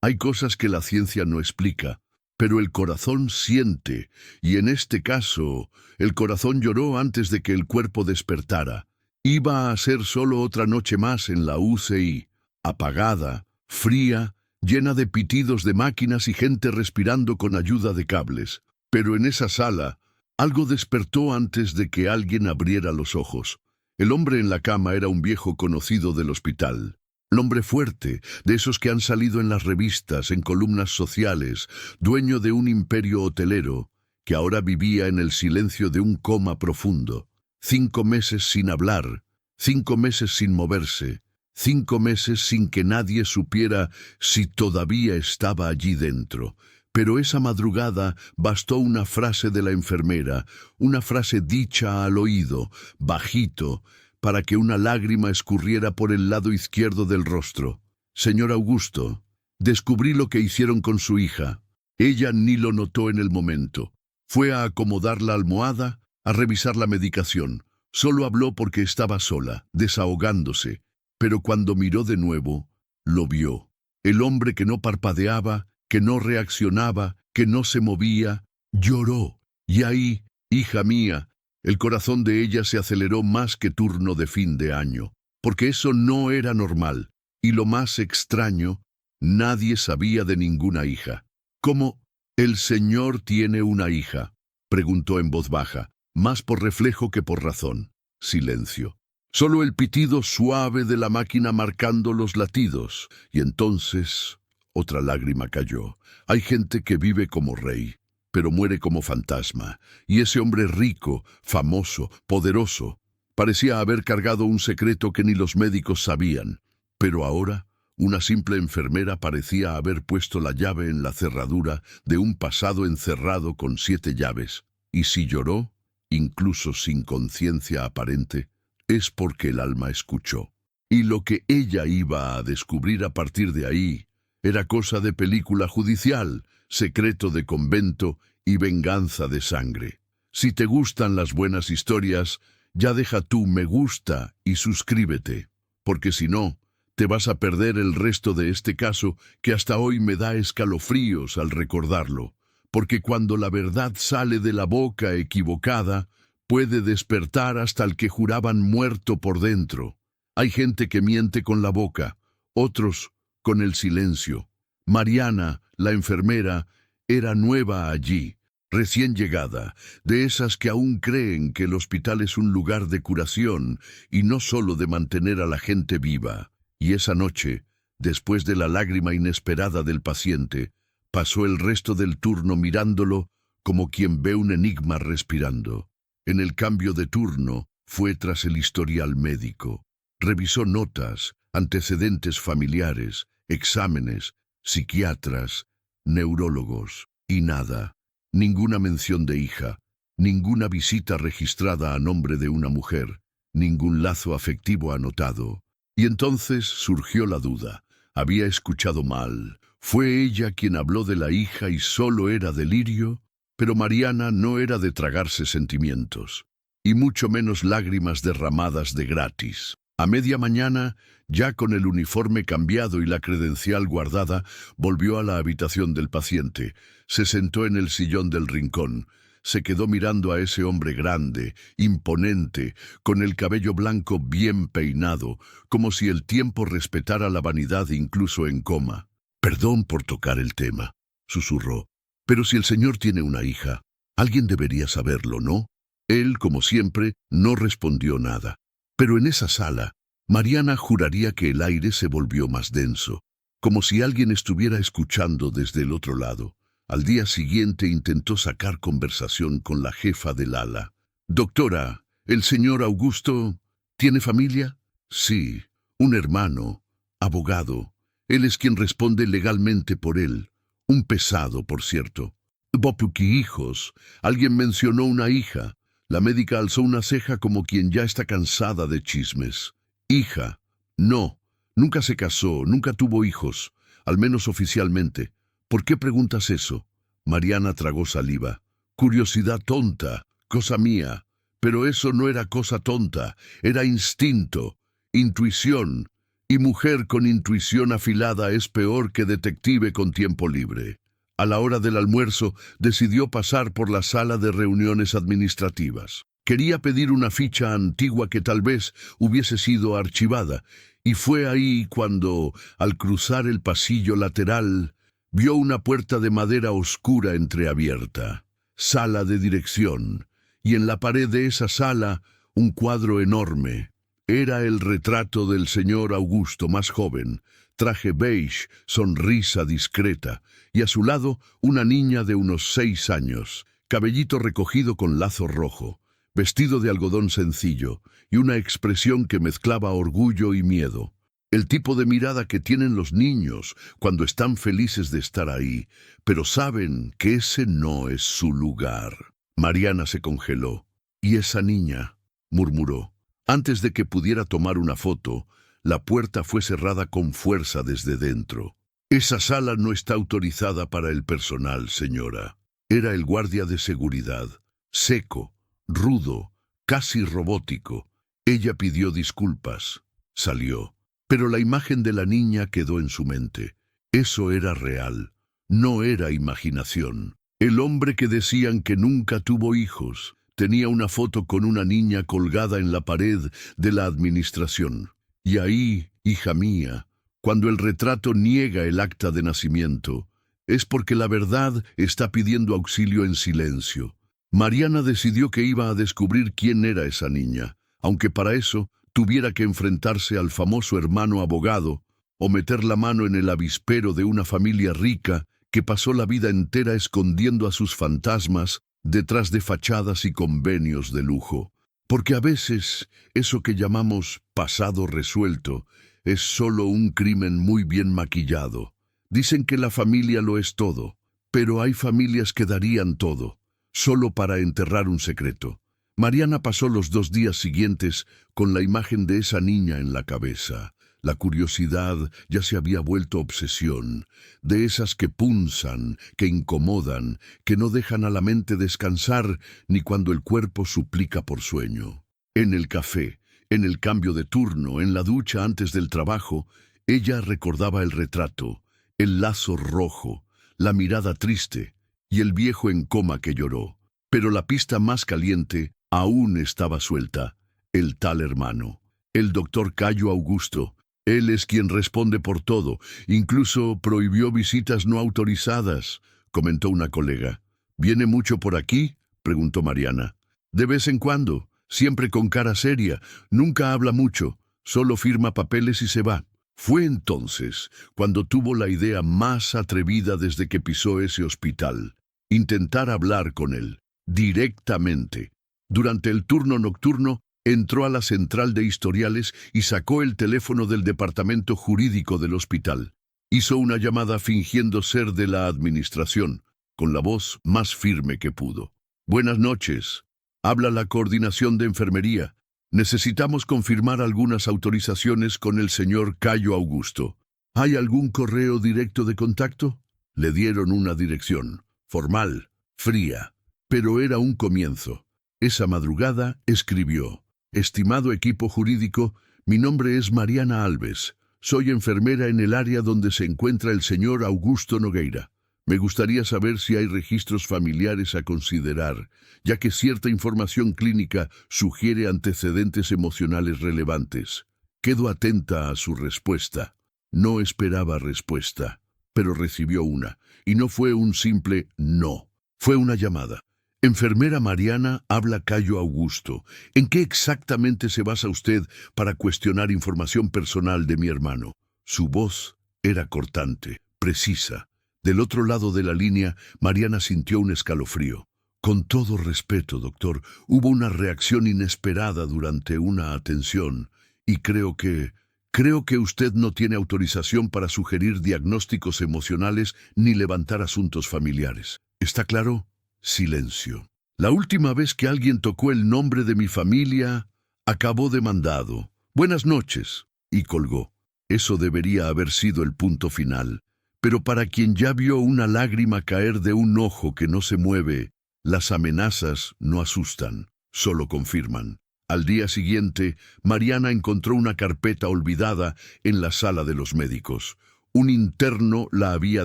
Hay cosas que la ciencia no explica, pero el corazón siente, y en este caso, el corazón lloró antes de que el cuerpo despertara. Iba a ser solo otra noche más en la UCI, apagada, fría, llena de pitidos de máquinas y gente respirando con ayuda de cables. Pero en esa sala, algo despertó antes de que alguien abriera los ojos. El hombre en la cama era un viejo conocido del hospital. El hombre fuerte, de esos que han salido en las revistas, en columnas sociales, dueño de un imperio hotelero, que ahora vivía en el silencio de un coma profundo. 5 meses sin hablar, 5 meses sin moverse, 5 meses sin que nadie supiera si todavía estaba allí dentro. Pero esa madrugada bastó una frase de la enfermera, una frase dicha al oído, bajito, para que una lágrima escurriera por el lado izquierdo del rostro. Señor Augusto, descubrí lo que hicieron con su hija. Ella ni lo notó en el momento. Fue a acomodar la almohada, a revisar la medicación. Solo habló porque estaba sola, desahogándose. Pero cuando miró de nuevo, lo vio. El hombre que no parpadeaba, que no reaccionaba, que no se movía, lloró. Y ahí, hija mía, el corazón de ella se aceleró más que turno de fin de año, porque eso no era normal. Y lo más extraño, nadie sabía de ninguna hija. ¿Cómo? ¿El señor tiene una hija?, preguntó en voz baja, más por reflejo que por razón. Silencio. Solo el pitido suave de la máquina marcando los latidos. Y entonces, otra lágrima cayó. Hay gente que vive como rey, pero muere como fantasma. Y ese hombre rico, famoso, poderoso, parecía haber cargado un secreto que ni los médicos sabían. Pero ahora, una simple enfermera parecía haber puesto la llave en la cerradura de un pasado encerrado con 7 llaves. Y si lloró, incluso sin conciencia aparente, es porque el alma escuchó. Y lo que ella iba a descubrir a partir de ahí era cosa de película judicial, secreto de convento y venganza de sangre. Si te gustan las buenas historias, ya deja tu me gusta y suscríbete, porque si no, te vas a perder el resto de este caso que hasta hoy me da escalofríos al recordarlo, porque cuando la verdad sale de la boca equivocada, puede despertar hasta el que juraban muerto por dentro. Hay gente que miente con la boca, otros con el silencio. Mariana, la enfermera, era nueva allí, recién llegada, de esas que aún creen que el hospital es un lugar de curación y no solo de mantener a la gente viva. Y esa noche, después de la lágrima inesperada del paciente, pasó el resto del turno mirándolo como quien ve un enigma respirando. En el cambio de turno, fue tras el historial médico. Revisó notas, antecedentes familiares, exámenes, psiquiatras, neurólogos, y nada. Ninguna mención de hija, ninguna visita registrada a nombre de una mujer, ningún lazo afectivo anotado. Y entonces surgió la duda. ¿Había escuchado mal? ¿Fue ella quien habló de la hija y solo era delirio? Pero Mariana no era de tragarse sentimientos, y mucho menos lágrimas derramadas de gratis. A media mañana, ya con el uniforme cambiado y la credencial guardada, volvió a la habitación del paciente, se sentó en el sillón del rincón, se quedó mirando a ese hombre grande, imponente, con el cabello blanco bien peinado, como si el tiempo respetara la vanidad incluso en coma. «Perdón por tocar el tema», susurró. «Pero si el señor tiene una hija, alguien debería saberlo, ¿no?» Él, como siempre, no respondió nada. Pero en esa sala, Mariana juraría que el aire se volvió más denso, como si alguien estuviera escuchando desde el otro lado. Al día siguiente intentó sacar conversación con la jefa del ala. «Doctora, ¿el señor Augusto tiene familia?» «Sí, un hermano, abogado. Él es quien responde legalmente por él. Un pesado, por cierto. Bopuki hijos. Alguien mencionó una hija». La médica alzó una ceja como quien ya está cansada de chismes. «Hija. No, nunca se casó, nunca tuvo hijos, al menos oficialmente. ¿Por qué preguntas eso?» Mariana tragó saliva. «Curiosidad tonta, cosa mía. Pero eso no era cosa tonta, era instinto, intuición. Y mujer con intuición afilada es peor que detective con tiempo libre. A la hora del almuerzo, decidió pasar por la sala de reuniones administrativas. Quería pedir una ficha antigua que tal vez hubiese sido archivada, y fue ahí cuando, al cruzar el pasillo lateral, vio una puerta de madera oscura entreabierta. Sala de dirección, y en la pared de esa sala, un cuadro enorme. Era el retrato del señor Augusto más joven, traje beige, sonrisa discreta, y a su lado una niña de unos 6 años, cabellito recogido con lazo rojo, vestido de algodón sencillo, y una expresión que mezclaba orgullo y miedo. El tipo de mirada que tienen los niños cuando están felices de estar ahí, pero saben que ese no es su lugar. Mariana se congeló. «¿Y esa niña?», murmuró. Antes de que pudiera tomar una foto, la puerta fue cerrada con fuerza desde dentro. «Esa sala no está autorizada para el personal, señora». Era el guardia de seguridad, seco, rudo, casi robótico. Ella pidió disculpas. Salió. Pero la imagen de la niña quedó en su mente. Eso era real, no era imaginación. El hombre que decían que nunca tuvo hijos tenía una foto con una niña colgada en la pared de la administración. Y ahí, hija mía, cuando el retrato niega el acta de nacimiento, es porque la verdad está pidiendo auxilio en silencio. Mariana decidió que iba a descubrir quién era esa niña, aunque para eso tuviera que enfrentarse al famoso hermano abogado o meter la mano en el avispero de una familia rica que pasó la vida entera escondiendo a sus fantasmas detrás de fachadas y convenios de lujo. Porque a veces eso que llamamos pasado resuelto es solo un crimen muy bien maquillado. Dicen que la familia lo es todo, pero hay familias que darían todo, solo para enterrar un secreto. Mariana pasó los 2 días siguientes con la imagen de esa niña en la cabeza. La curiosidad ya se había vuelto obsesión, de esas que punzan, que incomodan, que no dejan a la mente descansar ni cuando el cuerpo suplica por sueño. En el café, en el cambio de turno, en la ducha antes del trabajo, ella recordaba el retrato, el lazo rojo, la mirada triste y el viejo en coma que lloró. Pero la pista más caliente aún estaba suelta, el tal hermano, el doctor Cayo Augusto. Él es quien responde por todo, incluso prohibió visitas no autorizadas, comentó una colega. ¿Viene mucho por aquí?, preguntó Mariana. De vez en cuando, siempre con cara seria, nunca habla mucho, solo firma papeles y se va. Fue entonces cuando tuvo la idea más atrevida desde que pisó ese hospital, intentar hablar con él, directamente. Durante el turno nocturno, entró a la central de historiales y sacó el teléfono del departamento jurídico del hospital. Hizo una llamada fingiendo ser de la administración, con la voz más firme que pudo. «Buenas noches. Habla la coordinación de enfermería. Necesitamos confirmar algunas autorizaciones con el señor Cayo Augusto. ¿Hay algún correo directo de contacto?». Le dieron una dirección, formal, fría, pero era un comienzo. Esa madrugada escribió: «Estimado equipo jurídico, mi nombre es Mariana Alves. Soy enfermera en el área donde se encuentra el señor Augusto Nogueira. Me gustaría saber si hay registros familiares a considerar, ya que cierta información clínica sugiere antecedentes emocionales relevantes. Quedo atenta a su respuesta». No esperaba respuesta, pero recibió una, y no fue un simple no. Fue una llamada. «Enfermera Mariana, habla Cayo Augusto. ¿En qué exactamente se basa usted para cuestionar información personal de mi hermano?». Su voz era cortante, precisa. Del otro lado de la línea, Mariana sintió un escalofrío. «Con todo respeto, doctor, hubo una reacción inesperada durante una atención, y creo que usted no tiene autorización para sugerir diagnósticos emocionales ni levantar asuntos familiares. ¿Está claro?». Silencio. «La última vez que alguien tocó el nombre de mi familia, acabó demandado. Buenas noches», y colgó. Eso debería haber sido el punto final. Pero para quien ya vio una lágrima caer de un ojo que no se mueve, las amenazas no asustan, solo confirman. Al día siguiente, Mariana encontró una carpeta olvidada en la sala de los médicos. Un interno la había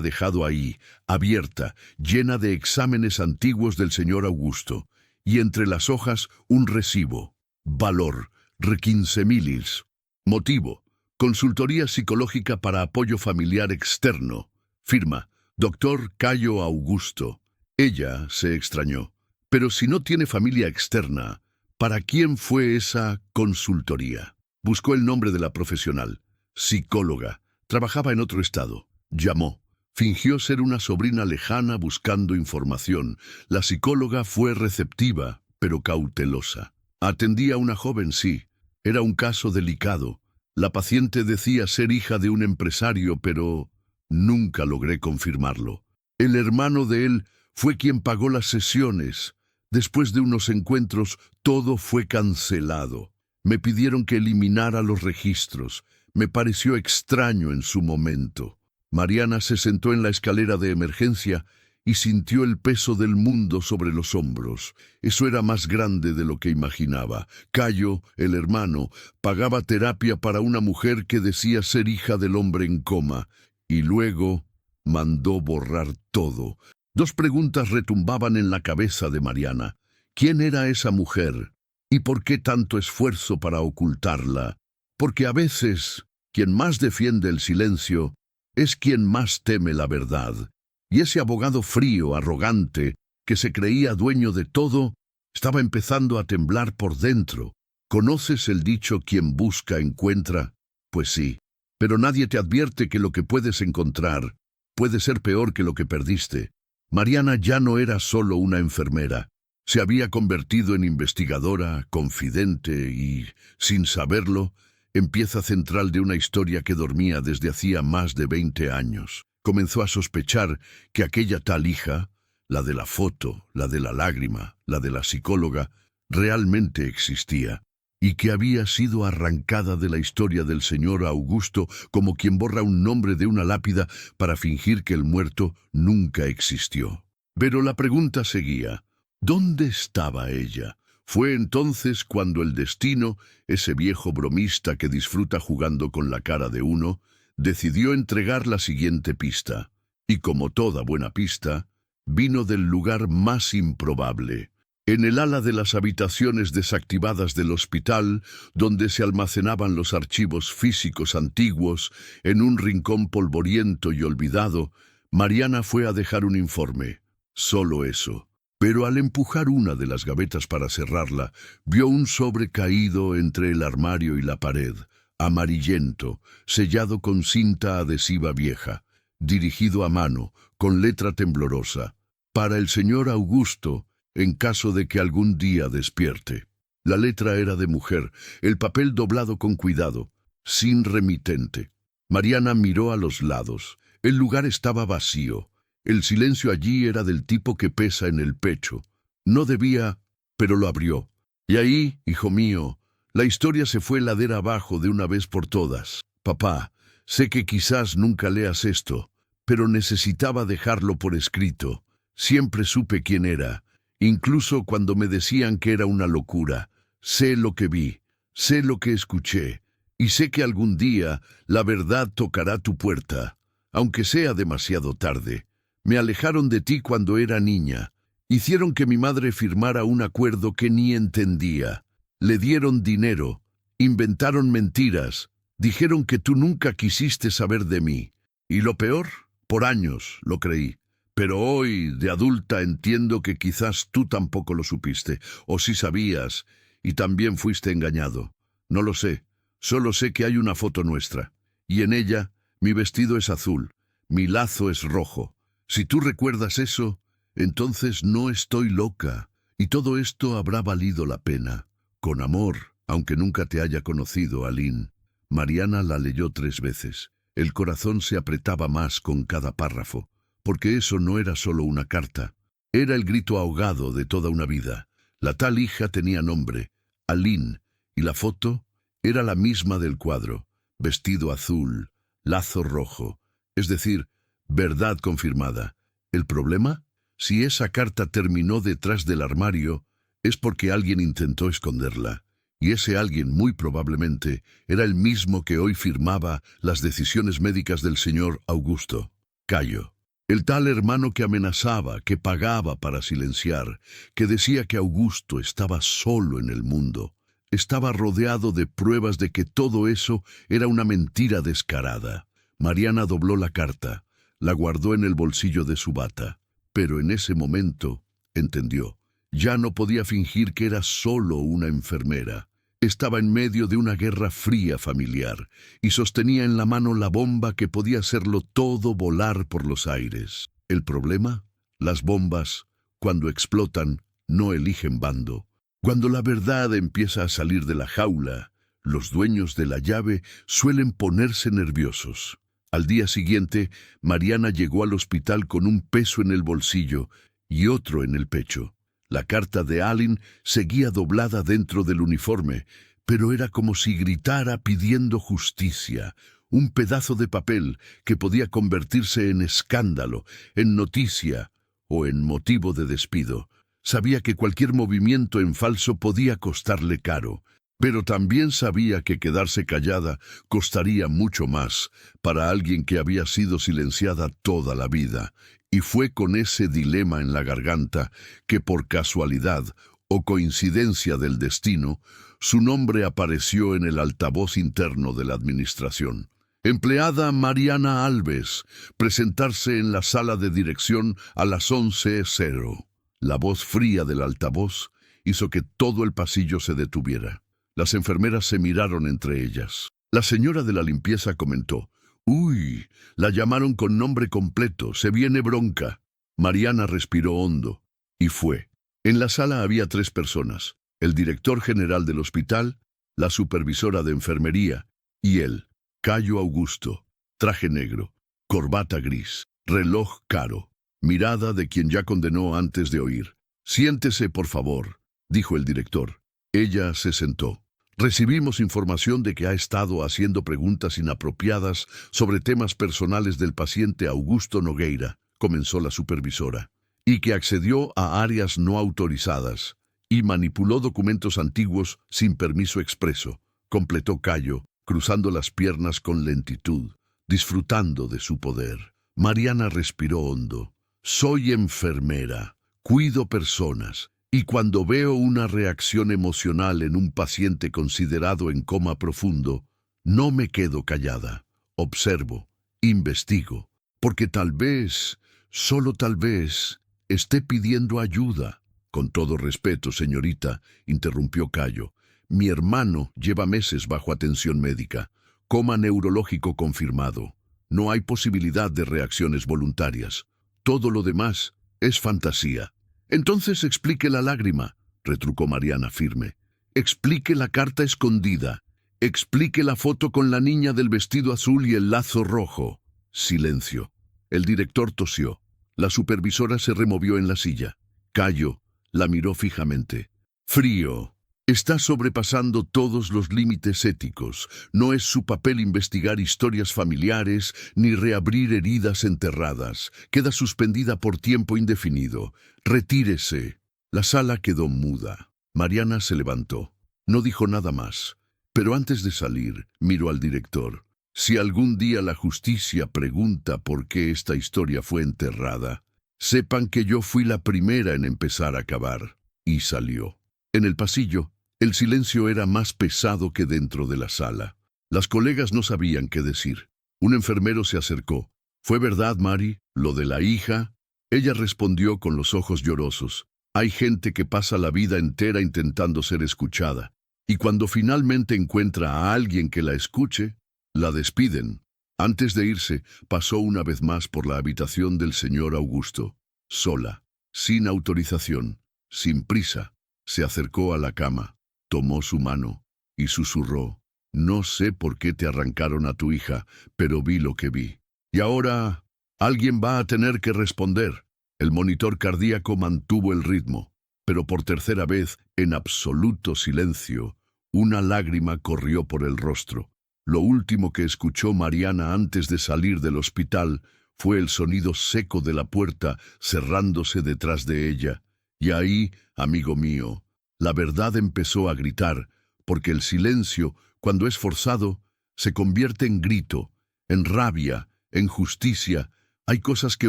dejado ahí, abierta, llena de exámenes antiguos del señor Augusto, y entre las hojas un recibo. Valor, $15.000. Motivo, consultoría psicológica para apoyo familiar externo. Firma, Dr. Cayo Augusto. Ella se extrañó. Pero si no tiene familia externa, ¿para quién fue esa consultoría? Buscó el nombre de la profesional. Psicóloga. Trabajaba en otro estado. Llamó. Fingió ser una sobrina lejana buscando información. La psicóloga fue receptiva, pero cautelosa. Atendía a una joven, sí. Era un caso delicado. La paciente decía ser hija de un empresario, pero nunca logré confirmarlo. El hermano de él fue quien pagó las sesiones. Después de unos encuentros, todo fue cancelado. Me pidieron que eliminara los registros. Me pareció extraño en su momento. Mariana se sentó en la escalera de emergencia y sintió el peso del mundo sobre los hombros. Eso era más grande de lo que imaginaba. Cayo, el hermano, pagaba terapia para una mujer que decía ser hija del hombre en coma, y luego mandó borrar todo. Dos preguntas retumbaban en la cabeza de Mariana. ¿Quién era esa mujer? ¿Y por qué tanto esfuerzo para ocultarla? Porque a veces, quien más defiende el silencio es quien más teme la verdad. Y ese abogado frío, arrogante, que se creía dueño de todo, estaba empezando a temblar por dentro. ¿Conoces el dicho quien busca encuentra? Pues sí, pero nadie te advierte que lo que puedes encontrar puede ser peor que lo que perdiste. Mariana ya no era solo una enfermera. Se había convertido en investigadora, confidente y, sin saberlo, en pieza central de una historia que dormía desde hacía más de 20 años. Comenzó a sospechar que aquella tal hija, la de la foto, la de la lágrima, la de la psicóloga, realmente existía, y que había sido arrancada de la historia del señor Augusto como quien borra un nombre de una lápida para fingir que el muerto nunca existió. Pero la pregunta seguía. ¿Dónde estaba ella? Fue entonces cuando el destino, ese viejo bromista que disfruta jugando con la cara de uno, decidió entregar la siguiente pista. Y como toda buena pista, vino del lugar más improbable. En el ala de las habitaciones desactivadas del hospital, donde se almacenaban los archivos físicos antiguos, en un rincón polvoriento y olvidado, Mariana fue a dejar un informe. Solo eso. Pero al empujar una de las gavetas para cerrarla, vio un sobre caído entre el armario y la pared, amarillento, sellado con cinta adhesiva vieja, dirigido a mano, con letra temblorosa, para el señor Augusto, en caso de que algún día despierte. La letra era de mujer, el papel doblado con cuidado, sin remitente. Mariana miró a los lados. El lugar estaba vacío. El silencio allí era del tipo que pesa en el pecho. No debía, pero lo abrió. Y ahí, hijo mío, la historia se fue ladera abajo de una vez por todas. Papá, sé que quizás nunca leas esto, pero necesitaba dejarlo por escrito. Siempre supe quién era, incluso cuando me decían que era una locura. Sé lo que vi, sé lo que escuché, y sé que algún día la verdad tocará tu puerta, aunque sea demasiado tarde. Me alejaron de ti cuando era niña. Hicieron que mi madre firmara un acuerdo que ni entendía. Le dieron dinero, inventaron mentiras, dijeron que tú nunca quisiste saber de mí. Y lo peor, por años lo creí. Pero hoy, de adulta, entiendo que quizás tú tampoco lo supiste, o sí sabías, y también fuiste engañado. No lo sé, solo sé que hay una foto nuestra, y en ella mi vestido es azul, mi lazo es rojo. Si tú recuerdas eso, entonces no estoy loca, y todo esto habrá valido la pena. Con amor, aunque nunca te haya conocido, Aline. Mariana la leyó 3 veces. El corazón se apretaba más con cada párrafo, porque eso no era solo una carta. Era el grito ahogado de toda una vida. La tal hija tenía nombre, Aline, y la foto era la misma del cuadro. Vestido azul, lazo rojo, es decir, verdad confirmada. ¿El problema? Si esa carta terminó detrás del armario, es porque alguien intentó esconderla. Y ese alguien, muy probablemente, era el mismo que hoy firmaba las decisiones médicas del señor Augusto. Cayo. El tal hermano que amenazaba, que pagaba para silenciar, que decía que Augusto estaba solo en el mundo. Estaba rodeado de pruebas de que todo eso era una mentira descarada. Mariana dobló la carta, la guardó en el bolsillo de su bata. Pero en ese momento, entendió, ya no podía fingir que era solo una enfermera. Estaba en medio de una guerra fría familiar y sostenía en la mano la bomba que podía hacerlo todo volar por los aires. ¿El problema? Las bombas, cuando explotan, no eligen bando. Cuando la verdad empieza a salir de la jaula, los dueños de la llave suelen ponerse nerviosos. Al día siguiente, Mariana llegó al hospital con un peso en el bolsillo y otro en el pecho. La carta de Allen seguía doblada dentro del uniforme, pero era como si gritara pidiendo justicia, un pedazo de papel que podía convertirse en escándalo, en noticia o en motivo de despido. Sabía que cualquier movimiento en falso podía costarle caro, pero también sabía que quedarse callada costaría mucho más para alguien que había sido silenciada toda la vida. Y fue con ese dilema en la garganta que por casualidad o coincidencia del destino, su nombre apareció en el altavoz interno de la administración. Empleada Mariana Alves, presentarse en la sala de dirección a las 11:00. La voz fría del altavoz hizo que todo el pasillo se detuviera. Las enfermeras se miraron entre ellas. La señora de la limpieza comentó: «Uy, la llamaron con nombre completo, se viene bronca». Mariana respiró hondo y fue. En la sala había 3 personas: el director general del hospital, la supervisora de enfermería y él, Cayo Augusto, traje negro, corbata gris, reloj caro, mirada de quien ya condenó antes de oír. «Siéntese, por favor», dijo el director. Ella se sentó. «Recibimos información de que ha estado haciendo preguntas inapropiadas sobre temas personales del paciente Augusto Nogueira», comenzó la supervisora, «y que accedió a áreas no autorizadas y manipuló documentos antiguos sin permiso expreso», completó Cayo, cruzando las piernas con lentitud, disfrutando de su poder. Mariana respiró hondo. «Soy enfermera, cuido personas. Y cuando veo una reacción emocional en un paciente considerado en coma profundo, no me quedo callada. Observo, investigo, porque tal vez, solo tal vez, esté pidiendo ayuda». «Con todo respeto, señorita», interrumpió Cayo, «mi hermano lleva meses bajo atención médica, coma neurológico confirmado. No hay posibilidad de reacciones voluntarias. Todo lo demás es fantasía». «Entonces explique la lágrima», retrucó Mariana firme. «Explique la carta escondida. Explique la foto con la niña del vestido azul y el lazo rojo». Silencio. El director tosió. La supervisora se removió en la silla. Cayo la miró fijamente. «Frío. Está sobrepasando todos los límites éticos. No es su papel investigar historias familiares ni reabrir heridas enterradas. Queda suspendida por tiempo indefinido. Retírese». La sala quedó muda. Mariana se levantó. No dijo nada más. Pero antes de salir, miró al director. «Si algún día la justicia pregunta por qué esta historia fue enterrada, sepan que yo fui la primera en empezar a cavar». Y salió. En el pasillo, el silencio era más pesado que dentro de la sala. Las colegas no sabían qué decir. Un enfermero se acercó. «¿Fue verdad, Mari, lo de la hija?» Ella respondió con los ojos llorosos. «Hay gente que pasa la vida entera intentando ser escuchada, y cuando finalmente encuentra a alguien que la escuche, la despiden». Antes de irse, pasó una vez más por la habitación del señor Augusto. Sola, sin autorización, sin prisa, se acercó a la cama. Tomó su mano y susurró: «No sé por qué te arrancaron a tu hija, pero vi lo que vi. Y ahora alguien va a tener que responder». El monitor cardíaco mantuvo el ritmo, pero por tercera vez, en absoluto silencio, una lágrima corrió por el rostro. Lo último que escuchó Mariana antes de salir del hospital fue el sonido seco de la puerta cerrándose detrás de ella. Y ahí, amigo mío, la verdad empezó a gritar, porque el silencio, cuando es forzado, se convierte en grito, en rabia, en justicia. Hay cosas que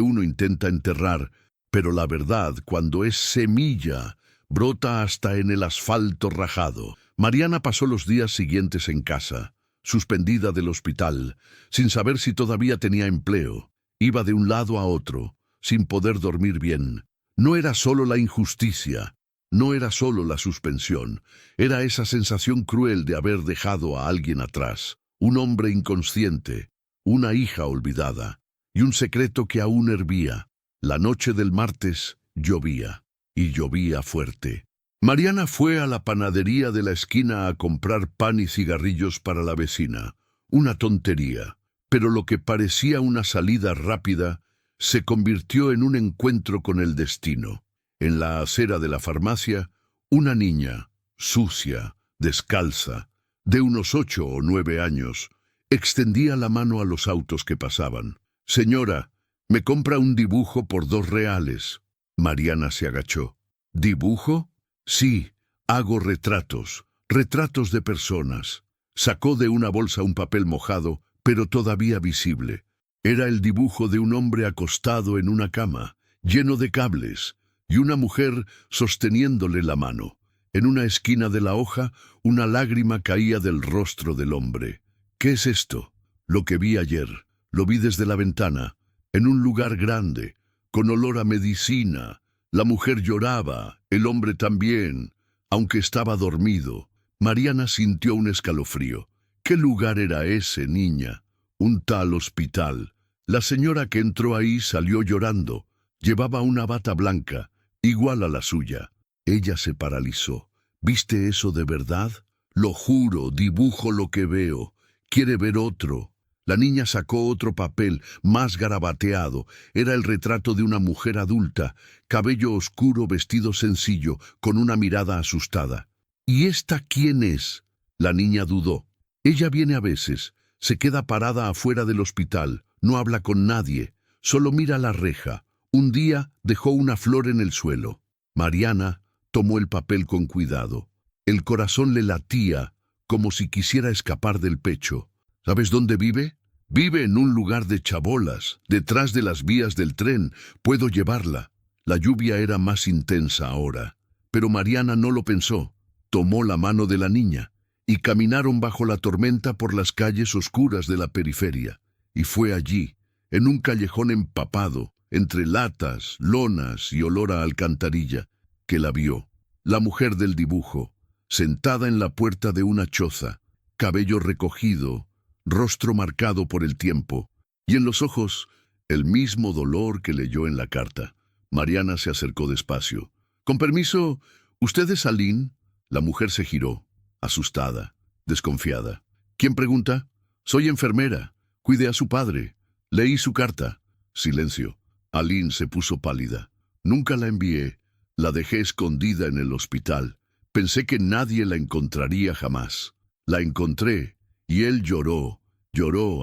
uno intenta enterrar, pero la verdad, cuando es semilla, brota hasta en el asfalto rajado. Mariana pasó los días siguientes en casa, suspendida del hospital, sin saber si todavía tenía empleo. Iba de un lado a otro, sin poder dormir bien. No era solo la injusticia, no era solo la suspensión, era esa sensación cruel de haber dejado a alguien atrás, un hombre inconsciente, una hija olvidada, y un secreto que aún hervía. La noche del martes llovía, y llovía fuerte. Mariana fue a la panadería de la esquina a comprar pan y cigarrillos para la vecina. Una tontería, pero lo que parecía una salida rápida se convirtió en un encuentro con el destino. En la acera de la farmacia, una niña, sucia, descalza, de unos 8 o 9 años, extendía la mano a los autos que pasaban. «Señora, me compra un dibujo por 2 reales». Mariana se agachó. «¿Dibujo?» «Sí, hago retratos, retratos de personas». Sacó de una bolsa un papel mojado, pero todavía visible. Era el dibujo de un hombre acostado en una cama, lleno de cables, y una mujer sosteniéndole la mano. En una esquina de la hoja, una lágrima caía del rostro del hombre. «¿Qué es esto?» «Lo que vi ayer. Lo vi desde la ventana, en un lugar grande, con olor a medicina. La mujer lloraba, el hombre también, aunque estaba dormido». Mariana sintió un escalofrío. ¿Qué lugar era ese, niña? Un tal hospital. La señora que entró ahí salió llorando. Llevaba una bata blanca, igual a la suya. Ella se paralizó. ¿Viste eso de verdad? Lo juro, dibujo lo que veo. ¿Quiere ver otro? La niña sacó otro papel, más garabateado. Era el retrato de una mujer adulta, cabello oscuro, vestido sencillo, con una mirada asustada. ¿Y esta quién es? La niña dudó. Ella viene a veces, se queda parada afuera del hospital, no habla con nadie, solo mira la reja. Un día dejó una flor en el suelo. Mariana tomó el papel con cuidado. El corazón le latía, como si quisiera escapar del pecho. ¿Sabes dónde vive? Vive en un lugar de chabolas, detrás de las vías del tren. Puedo llevarla. La lluvia era más intensa ahora, pero Mariana no lo pensó. Tomó la mano de la niña y caminaron bajo la tormenta por las calles oscuras de la periferia. Y fue allí, en un callejón empapado, entre latas, lonas y olor a alcantarilla, que la vio. La mujer del dibujo, sentada en la puerta de una choza, cabello recogido, rostro marcado por el tiempo, y en los ojos el mismo dolor que leyó en la carta. Mariana se acercó despacio. «Con permiso, ¿usted es Aline?» La mujer se giró, asustada, desconfiada. «¿Quién pregunta?» «Soy enfermera. Cuide a su padre. Leí su carta». Silencio. Aline se puso pálida. «Nunca la envié. La dejé escondida en el hospital. Pensé que nadie la encontraría jamás. La encontré, y él lloró,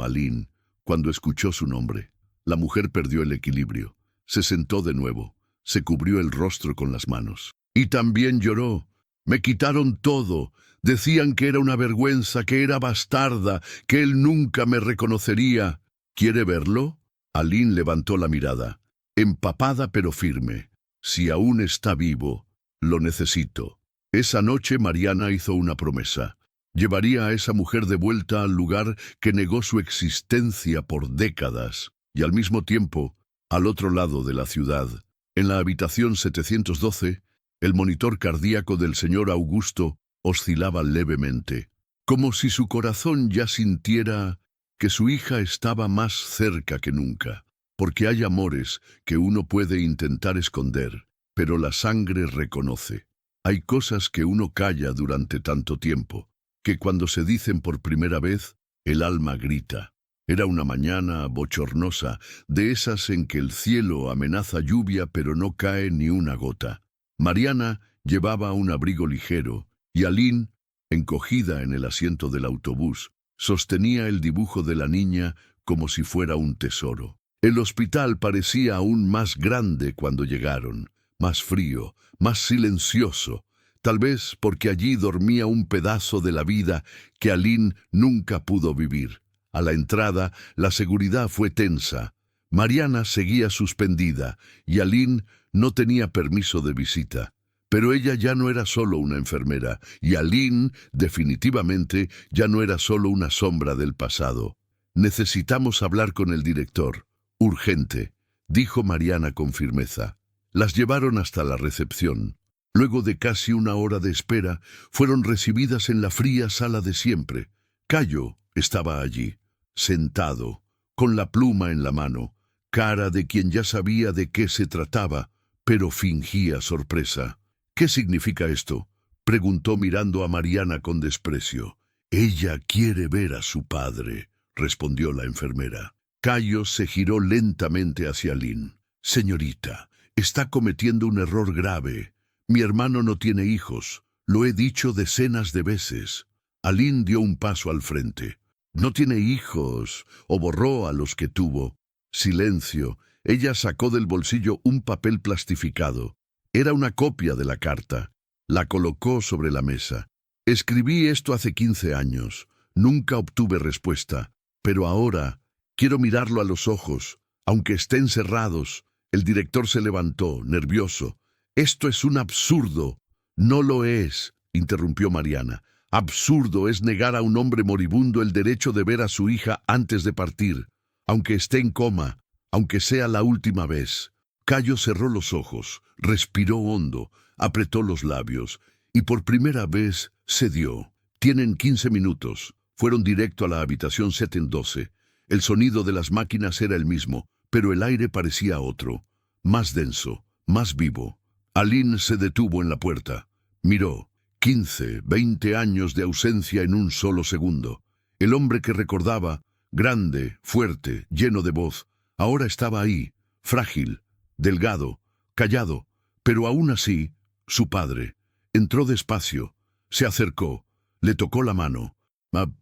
Aline, cuando escuchó su nombre». La mujer perdió el equilibrio. Se sentó de nuevo. Se cubrió el rostro con las manos. «Y también lloró. Me quitaron todo. Decían que era una vergüenza, que era bastarda, que él nunca me reconocería». «¿Quiere verlo?» Aline levantó la mirada, empapada pero firme. «Si aún está vivo, lo necesito». Esa noche Mariana hizo una promesa. Llevaría a esa mujer de vuelta al lugar que negó su existencia por décadas, y al mismo tiempo, al otro lado de la ciudad, en la habitación 712, el monitor cardíaco del señor Augusto oscilaba levemente, como si su corazón ya sintiera que su hija estaba más cerca que nunca, porque hay amores que uno puede intentar esconder, pero la sangre reconoce. Hay cosas que uno calla durante tanto tiempo, que cuando se dicen por primera vez, el alma grita. Era una mañana bochornosa, de esas en que el cielo amenaza lluvia pero no cae ni una gota. Mariana llevaba un abrigo ligero, y Aline, encogida en el asiento del autobús, sostenía el dibujo de la niña como si fuera un tesoro. El hospital parecía aún más grande cuando llegaron, más frío, más silencioso. tal vez porque allí dormía un pedazo de la vida que Aline nunca pudo vivir. A la entrada, la seguridad fue tensa. Mariana seguía suspendida y Aline no tenía permiso de visita. Pero ella ya no era solo una enfermera, y Aline, definitivamente, ya no era solo una sombra del pasado. Necesitamos hablar con el director. Urgente, dijo Mariana con firmeza. Las llevaron hasta la recepción. Luego de casi una hora de espera, fueron recibidas en la fría sala de siempre. Cayo estaba allí, sentado, con la pluma en la mano, cara de quien ya sabía de qué se trataba, pero fingía sorpresa. ¿Qué significa esto?, preguntó mirando a Mariana con desprecio. Ella quiere ver a su padre, respondió la enfermera. Cayo se giró lentamente hacia Aline. Señorita, está cometiendo un error grave. Mi hermano no tiene hijos. Lo he dicho decenas de veces. Aline dio un paso al frente. No tiene hijos, o borró a los que tuvo. Silencio. Ella sacó del bolsillo un papel plastificado. Era una copia de la carta. La colocó sobre la mesa. Escribí esto hace 15 años. Nunca obtuve respuesta. Pero ahora quiero mirarlo a los ojos, aunque estén cerrados. El director se levantó, nervioso. Esto es un absurdo. No lo es, interrumpió Mariana. Absurdo es negar a un hombre moribundo el derecho de ver a su hija antes de partir, aunque esté en coma, aunque sea la última vez. Cayo cerró los ojos, respiró hondo, apretó los labios, y por primera vez cedió. Tienen 15 minutos. Fueron directo a la habitación 712. El sonido de las máquinas era el mismo, pero el aire parecía otro, más denso, más vivo. Aline se detuvo en la puerta. Miró. 15, 20 años de ausencia en un solo segundo. El hombre que recordaba, grande, fuerte, lleno de voz, ahora estaba ahí, frágil, delgado, callado, pero aún así, su padre. Entró despacio, se acercó, le tocó la mano.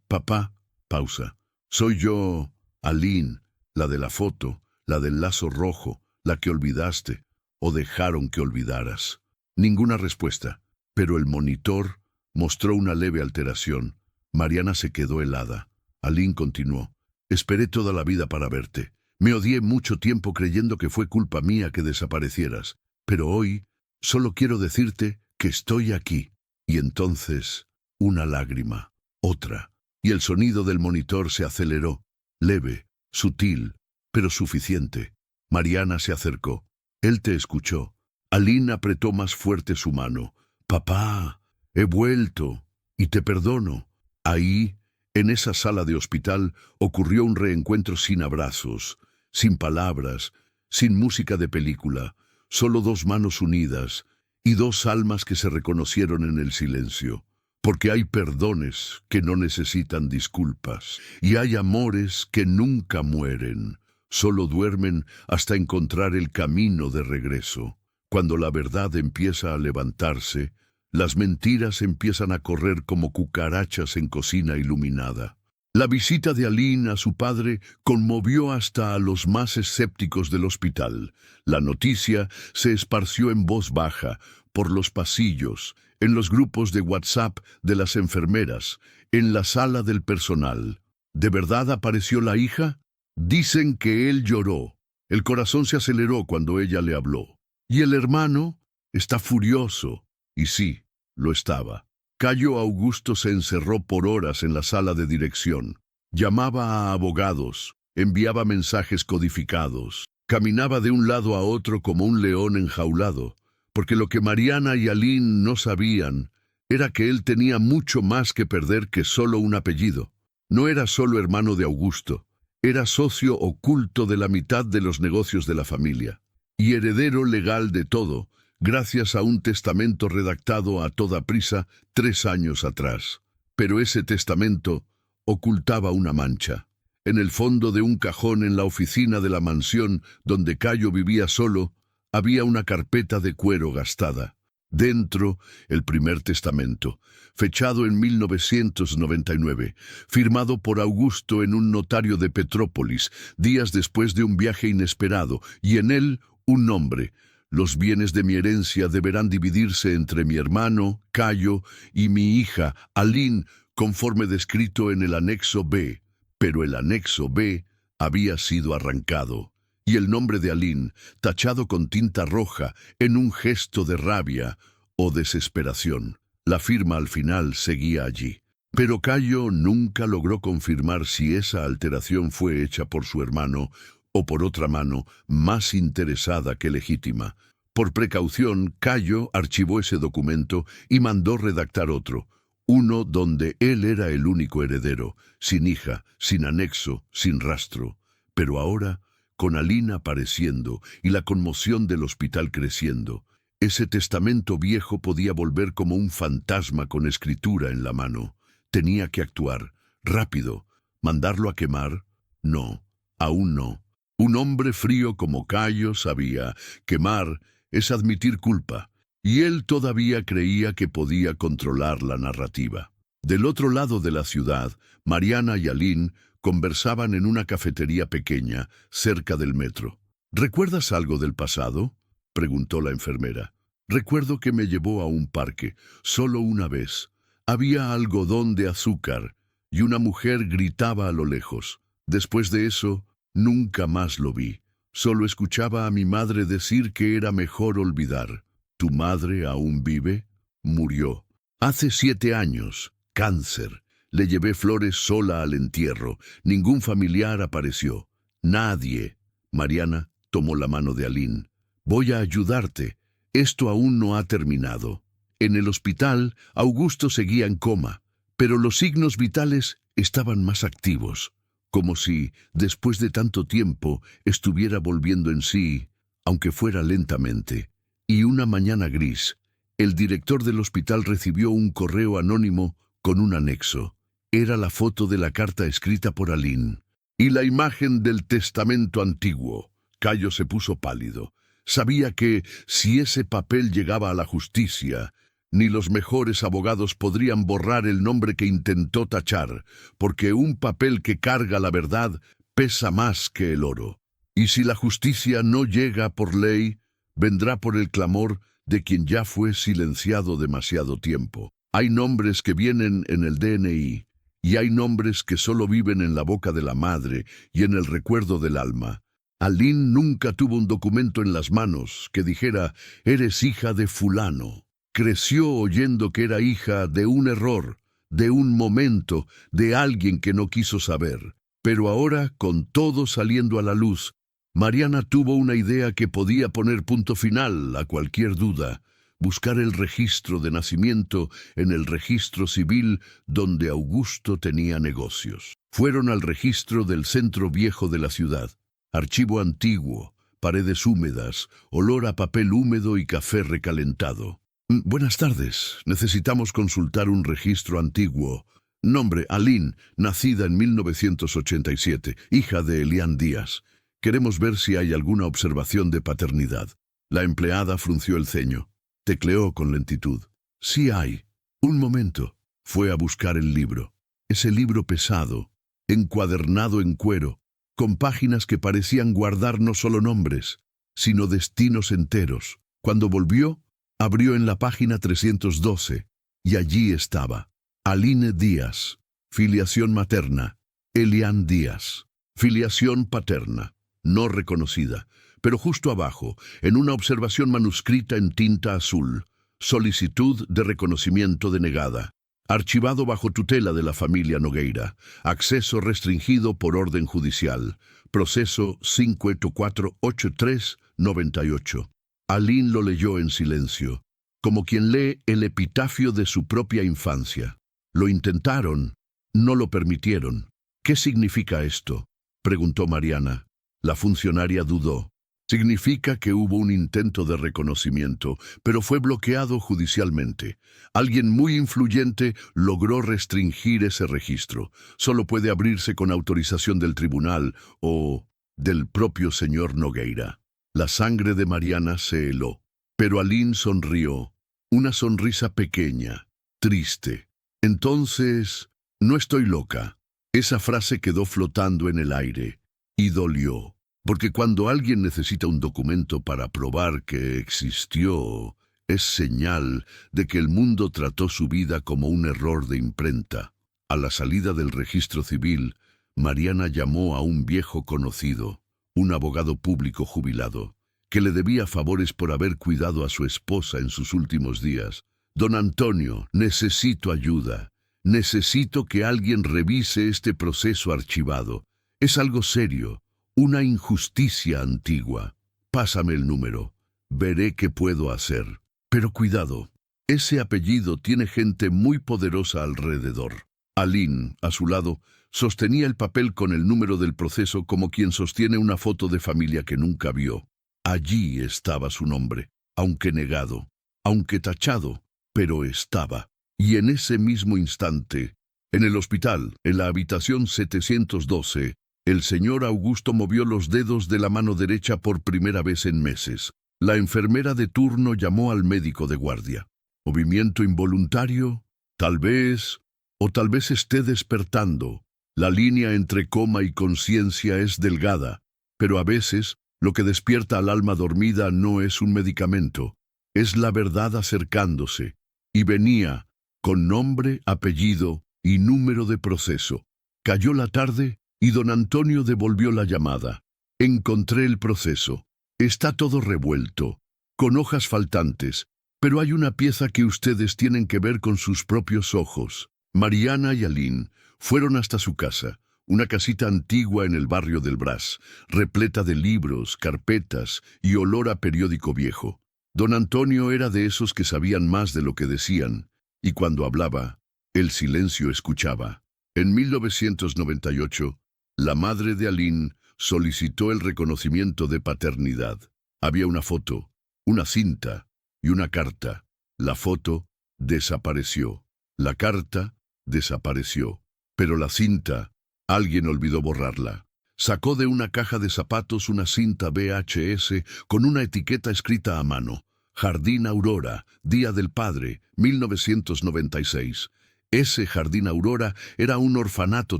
Papá, pausa. Soy yo, Aline, la de la foto, la del lazo rojo, la que olvidaste, o dejaron que olvidaras. Ninguna respuesta, pero el monitor mostró una leve alteración. Mariana se quedó helada. Aline continuó. Esperé toda la vida para verte. Me odié mucho tiempo creyendo que fue culpa mía que desaparecieras, pero hoy solo quiero decirte que estoy aquí. Y entonces, una lágrima, otra, y el sonido del monitor se aceleró, leve, sutil, pero suficiente. Mariana se acercó. Él te escuchó. Aline apretó más fuerte su mano. Papá, he vuelto, y te perdono. Ahí, en esa sala de hospital, ocurrió un reencuentro sin abrazos, sin palabras, sin música de película, solo dos manos unidas y dos almas que se reconocieron en el silencio. Porque hay perdones que no necesitan disculpas, y hay amores que nunca mueren, solo duermen hasta encontrar el camino de regreso. Cuando la verdad empieza a levantarse, las mentiras empiezan a correr como cucarachas en cocina iluminada. La visita de Aline a su padre conmovió hasta a los más escépticos del hospital. La noticia se esparció en voz baja, por los pasillos, en los grupos de WhatsApp de las enfermeras, en la sala del personal. ¿De verdad apareció la hija? Dicen que él lloró. El corazón se aceleró cuando ella le habló. ¿Y el hermano? Está furioso. Y sí, lo estaba. Cayo Augusto se encerró por horas en la sala de dirección. Llamaba a abogados, enviaba mensajes codificados, caminaba de un lado a otro como un león enjaulado, porque lo que Mariana y Aline no sabían era que él tenía mucho más que perder que solo un apellido. No era solo hermano de Augusto, era socio oculto de la mitad de los negocios de la familia, y heredero legal de todo, gracias a un testamento redactado a toda prisa 3 años atrás. Pero ese testamento ocultaba una mancha. En el fondo de un cajón en la oficina de la mansión donde Cayo vivía solo, había una carpeta de cuero gastada. Dentro, el primer testamento, fechado en 1999, firmado por Augusto en un notario de Petrópolis, días después de un viaje inesperado, y en él un nombre, Los bienes de mi herencia deberán dividirse entre mi hermano, Cayo, y mi hija, Aline, conforme descrito en el anexo B. Pero el anexo B había sido arrancado, y el nombre de Aline, tachado con tinta roja, en un gesto de rabia o desesperación. La firma al final seguía allí. Pero Cayo nunca logró confirmar si esa alteración fue hecha por su hermano o por otra mano más interesada que legítima. Por precaución, Cayo archivó ese documento y mandó redactar otro, uno donde él era el único heredero, sin hija, sin anexo, sin rastro. Pero ahora, con Aline apareciendo y la conmoción del hospital creciendo, ese testamento viejo podía volver como un fantasma con escritura en la mano. Tenía que actuar, rápido. ¿Mandarlo a quemar? No, aún no. Un hombre frío como Cayo sabía, quemar es admitir culpa, y él todavía creía que podía controlar la narrativa. Del otro lado de la ciudad, Mariana y Aline conversaban en una cafetería pequeña, cerca del metro. ¿Recuerdas algo del pasado?, preguntó la enfermera. Recuerdo que me llevó a un parque, solo una vez. Había algodón de azúcar, y una mujer gritaba a lo lejos. Después de eso, nunca más lo vi. Solo escuchaba a mi madre decir que era mejor olvidar. ¿Tu madre aún vive? Murió. Hace 7 años. Cáncer. Le llevé flores sola al entierro. Ningún familiar apareció. Nadie. Mariana tomó la mano de Aline. Voy a ayudarte. Esto aún no ha terminado. En el hospital, Augusto seguía en coma, pero los signos vitales estaban más activos, como si, después de tanto tiempo, estuviera volviendo en sí, aunque fuera lentamente. Y una mañana gris, el director del hospital recibió un correo anónimo con un anexo. Era la foto de la carta escrita por Aline y la imagen del testamento antiguo. Cayo se puso pálido. Sabía que, si ese papel llegaba a la justicia, ni los mejores abogados podrían borrar el nombre que intentó tachar, porque un papel que carga la verdad pesa más que el oro. Y si la justicia no llega por ley, vendrá por el clamor de quien ya fue silenciado demasiado tiempo. Hay nombres que vienen en el DNI, y hay nombres que solo viven en la boca de la madre y en el recuerdo del alma. Aline nunca tuvo un documento en las manos que dijera, eres hija de fulano. Creció oyendo que era hija de un error, de un momento, de alguien que no quiso saber. Pero ahora, con todo saliendo a la luz, Mariana tuvo una idea que podía poner punto final a cualquier duda: buscar el registro de nacimiento en el registro civil donde Augusto tenía negocios. Fueron al registro del centro viejo de la ciudad. Archivo antiguo, paredes húmedas, olor a papel húmedo y café recalentado. Buenas tardes. Necesitamos consultar un registro antiguo. Nombre: Aline, nacida en 1987, hija de Elian Díaz. Queremos ver si hay alguna observación de paternidad. La empleada frunció el ceño. Tecleó con lentitud. Sí hay. Un momento. Fue a buscar el libro. Ese libro pesado, encuadernado en cuero, con páginas que parecían guardar no solo nombres, sino destinos enteros. Cuando volvió, abrió en la página 312, y allí estaba: Aline Díaz, filiación materna; Elian Díaz, filiación paterna, no reconocida. Pero justo abajo, en una observación manuscrita en tinta azul: solicitud de reconocimiento denegada. Archivado bajo tutela de la familia Nogueira. Acceso restringido por orden judicial. Proceso 548398. Aline lo leyó en silencio, como quien lee el epitafio de su propia infancia. Lo intentaron, no lo permitieron. ¿Qué significa esto?, preguntó Mariana. La funcionaria dudó. Significa que hubo un intento de reconocimiento, pero fue bloqueado judicialmente. Alguien muy influyente logró restringir ese registro. Solo puede abrirse con autorización del tribunal o del propio señor Nogueira. La sangre de Mariana se heló, pero Aline sonrió, una sonrisa pequeña, triste. Entonces, no estoy loca. Esa frase quedó flotando en el aire y dolió. Porque cuando alguien necesita un documento para probar que existió, es señal de que el mundo trató su vida como un error de imprenta. A la salida del registro civil, Mariana llamó a un viejo conocido, un abogado público jubilado, que le debía favores por haber cuidado a su esposa en sus últimos días. Don Antonio, necesito ayuda. Necesito que alguien revise este proceso archivado. Es algo serio, una injusticia antigua. Pásame el número. Veré qué puedo hacer. Pero cuidado, ese apellido tiene gente muy poderosa alrededor. Aline, a su lado, sostenía el papel con el número del proceso como quien sostiene una foto de familia que nunca vio. Allí estaba su nombre, aunque negado, aunque tachado, pero estaba. Y en ese mismo instante, en el hospital, en la habitación 712, el señor Augusto movió los dedos de la mano derecha por primera vez en meses. La enfermera de turno llamó al médico de guardia. Movimiento involuntario, tal vez, o tal vez esté despertando. La línea entre coma y conciencia es delgada, pero a veces lo que despierta al alma dormida no es un medicamento, es la verdad acercándose, y venía con nombre, apellido y número de proceso. Cayó la tarde y don Antonio devolvió la llamada. Encontré el proceso. Está todo revuelto, con hojas faltantes, pero hay una pieza que ustedes tienen que ver con sus propios ojos. Mariana y Aline fueron hasta su casa, una casita antigua en el barrio del Brás, repleta de libros, carpetas y olor a periódico viejo. Don Antonio era de esos que sabían más de lo que decían, y cuando hablaba, el silencio escuchaba. En 1998, la madre de Aline solicitó el reconocimiento de paternidad. Había una foto, una cinta y una carta. La foto desapareció. La carta desapareció. Pero la cinta, alguien olvidó borrarla. Sacó de una caja de zapatos una cinta VHS con una etiqueta escrita a mano. Jardín Aurora, Día del Padre, 1996. Ese Jardín Aurora era un orfanato